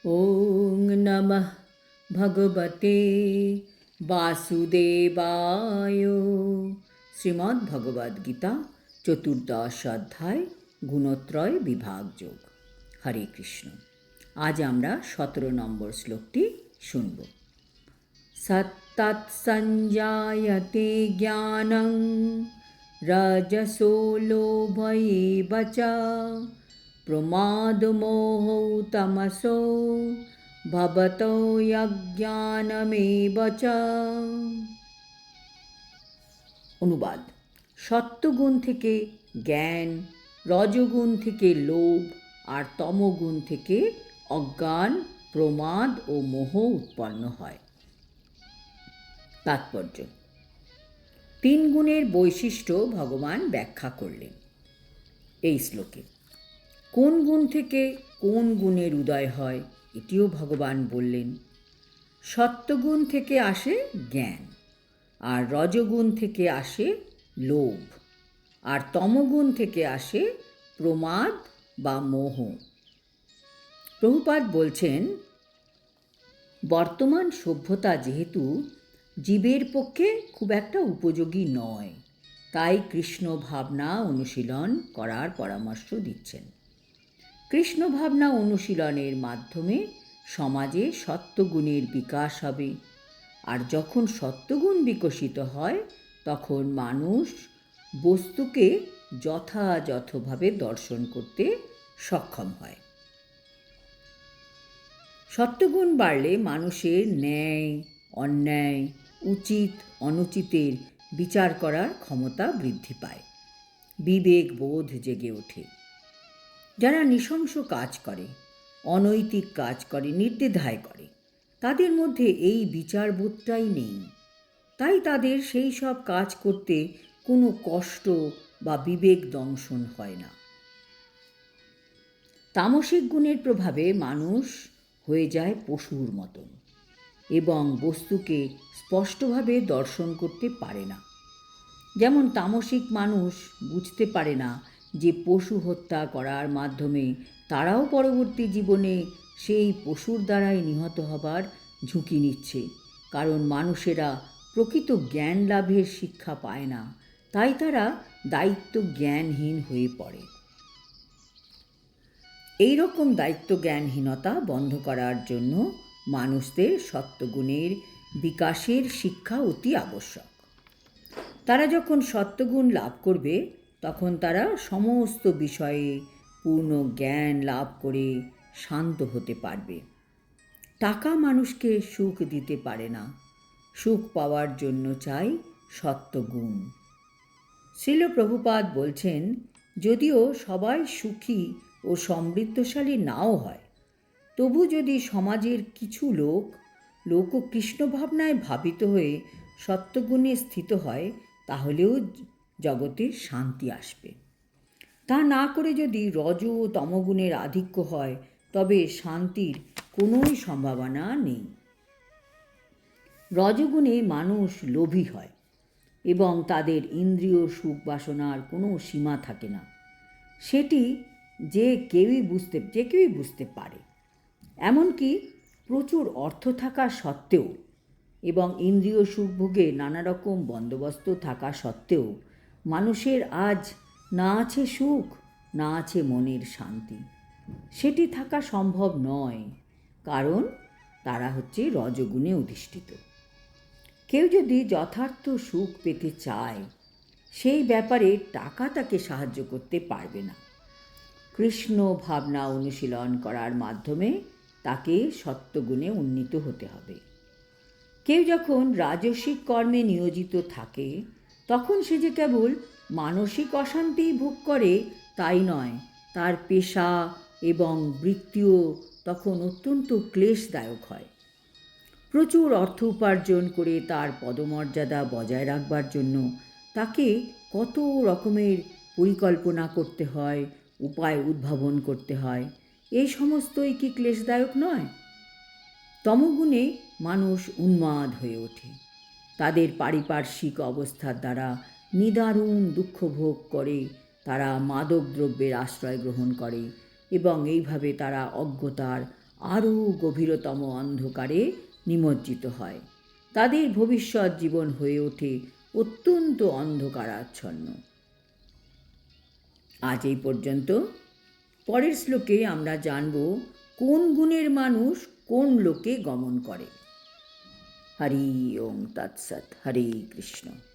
ওং নমঃ ভগবতে বাসুদেবায়। শ্রীমদ্ ভগবদ্গীতা চতুর্দশ অধ্যায় গুণত্রয় বিভাগ যোগ। হরে কৃষ্ণ। আজ আমরা 17 নম্বর শ্লোকটি শুনব। সত্তৎ সঞ্জায়তে জ্ঞানং রজসো লোভ এব চ প্রমাদ মোহ তমসো ভবতো অজ্ঞানমেব চ। অনুবাদ: সত্ত্বগুণ থেকে জ্ঞান, রজগুণ থেকে লোভ আর তমগুণ থেকে অজ্ঞান, প্রমাদ ও মোহ উৎপন্ন হয়। তাৎপর্য: তিন গুণের বৈশিষ্ট্য ভগবান ব্যাখ্যা করলেন এই শ্লোকে। কোন গুণ থেকে কোন গুণের উদয় হয় এটিও ভগবান বললেন। সত্ত্বগুণ থেকে আসে জ্ঞান, আর রজগুণ থেকে আসে লোভ, আর তমগুণ থেকে আসে প্রমাদ বা মোহ। প্রভুপাদ বলছেন, বর্তমান সভ্যতা যেহেতু জীবের পক্ষে খুব একটা উপযোগী নয়, তাই কৃষ্ণ ভাবনা অনুশীলন করার পরামর্শ দিচ্ছেন। কৃষ্ণ ভাবনা অনুশীলনের মাধ্যমে সমাজে সত্ত্বগুণের বিকাশ হবে, আর যখন সত্ত্বগুণ বিকশিত হয় তখন মানুষ বস্তুকে যথাযথভাবে দর্শন করতে সক্ষম হয়। সত্ত্বগুণ বাড়লে মানুষের ন্যায়, অন্যায়, উচিত, অনুচিতের বিচার করার ক্ষমতা বৃদ্ধি পায়, বিবেক বোধ জেগে ওঠে। যারা নৃশংস কাজ করে, অনৈতিক কাজ করে, নির্দ্বিধায় করে, তাদের মধ্যে এই বিচারবোধটাই নেই। তাই তাদের সেই সব কাজ করতে কোনো কষ্ট বা বিবেক দংশন হয় না। তামসিক গুণের প্রভাবে মানুষ হয়ে যায় পশুর মতন এবং বস্তুকে স্পষ্টভাবে দর্শন করতে পারে না। যেমন তামসিক মানুষ বুঝতে পারে না যে পশু হত্যা করার মাধ্যমে তারাও পরবর্তী জীবনে সেই পশুর দ্বারাই নিহত হবার ঝুঁকি নিচ্ছে, কারণ মানুষেরা প্রকৃত জ্ঞান লাভের শিক্ষা পায় না, তাই তারা দায়িত্ব জ্ঞানহীন হয়ে পড়ে। এই রকম দায়িত্ব জ্ঞানহীনতা বন্ধ করার জন্য মানুষদের সত্ত্বগুণের বিকাশের শিক্ষা অতি আবশ্যক। তারা যখন সত্ত্বগুণ লাভ করবে তখন তারা সমস্ত বিষয়ে পূর্ণ জ্ঞান লাভ করে শান্ত হতে পারবে। টাকা মানুষকে সুখ দিতে পারে না, সুখ পাওয়ার জন্য চাই সত্ত্বগুণ। শ্রীল প্রভুপাদ বলছেন, যদিও সবাই সুখী ও সমৃদ্ধশালী নাও হয়, তবু যদি সমাজের কিছু লোক কৃষ্ণ ভাবনায় ভাবিত হয়ে সত্ত্বগুণে স্থিত হয়, তাহলেও জগতে শান্তি আসবে। তা না করে যদি রজ ও তমগুণের আধিক্য হয়, তবে শান্তির কোনোই সম্ভাবনা নেই। রজগুণে মানুষ লোভী হয় এবং তাদের ইন্দ্রিয় সুখ বাসনার কোনো সীমা থাকে না। সেটি যে কেউই বুঝতে পারে। এমনকি প্রচুর অর্থ থাকা সত্ত্বেও এবং ইন্দ্রিয় সুখভোগে নানা রকম বন্দোবস্ত থাকা সত্ত্বেও মানুষের আজ না আছে সুখ, না আছে মনের শান্তি। সেটি থাকা সম্ভব নয়, কারণ তারা হচ্ছে রজগুণে অধিষ্ঠিত। কেউ যদি যথার্থ সুখ পেতে চায়, সেই ব্যাপারে টাকা তাকে সাহায্য করতে পারবে না। কৃষ্ণ ভাবনা অনুশীলন করার মাধ্যমে তাকে সত্ত্বগুণে উন্নীত হতে হবে। কেউ যখন রাজসিক কর্মে নিয়োজিত থাকে, তখন সে যে কেবল মানসিক অশান্তি ভোগ করে তাই নয়, তার পেশা এবং বৃত্তিও তখন অত্যন্ত ক্লেশদায়ক হয়। প্রচুর অর্থ উপার্জন করে তার পদমর্যাদা বজায় রাখবার জন্য তাকে কত রকমের পরিকল্পনা করতে হয়, উপায় উদ্ভাবন করতে হয়। এই সমস্তই কি ক্লেশদায়ক নয়? তমগুণে মানুষ উন্মাদ হয়ে ওঠে। তাদের পারিপার্শ্বিক অবস্থার দ্বারা নিদারুণ দুঃখ ভোগ করে, তারা মাদক দ্রব্যের আশ্রয় গ্রহণ করে এবং এইভাবে তারা অজ্ঞতার আরও গভীরতম অন্ধকারে নিমজ্জিত হয়। তাদের ভবিষ্যৎ জীবন হয়ে ওঠে অত্যন্ত অন্ধকারাচ্ছন্ন। আজ এই পর্যন্ত। পরের শ্লোকে আমরা জানব কোন গুণের মানুষ কোন লোকে গমন করে। হরি ওম তৎসৎ। হরে কৃষ্ণ।